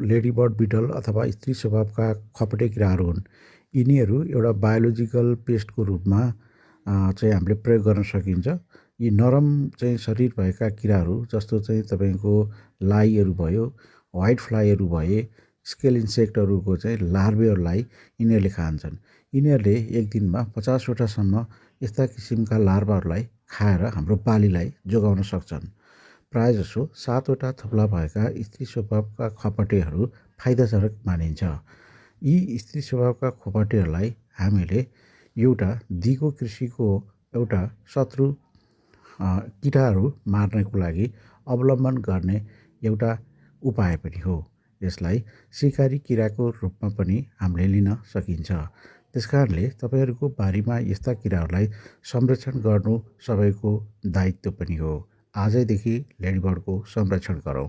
Ladybird beetle अथवा स्त्री स्वभावका खपटे किराहरू हुन्। यिनीहरू एउटा बायोलोजिकल पेस्टको रूपमा चाहिँ हामीले प्रयोग गर्न सकिन्छ। यी नरम चाहिँ शरीर भएका किराहरू जस्तो चाहिँ तपाईँको लाईहरू भयो, व्हाइट फ्लाईहरू भए, स्केल इन्सेक्टहरूको चाहिँ लार्भेहरूलाई यिनीहरूले खान्छन्। यिनीहरूले एक दिनमा 50वटासम्म यस्ता किसिमका लार्भाहरूलाई खाएर हाम्रो बालीलाई जोगाउन सक्छन्। प्रायजसो 7वटा थुप्ला भएका स्त्री स्वभावका खपटेहरू फाइदाजनक मानिन्छ। यी स्त्री स्वभावका खपटेहरूलाई हामीले एउटा दिगो कृषिको एउटा शत्रु किटाहरू मार्नको लागि अवलम्बन गर्ने एउटा उपाय पनि हो। यसलाई सिकारी किराको रूपमा पनि हामीले लिन सकिन्छ। त्यसकारणले तपाईँहरूको बारीमा यस्ता किराहरूलाई संरक्षण गर्नु सबैको दायित्व पनि हो। आजैदेखि लेडीबर्डको संरक्षण गरौँ।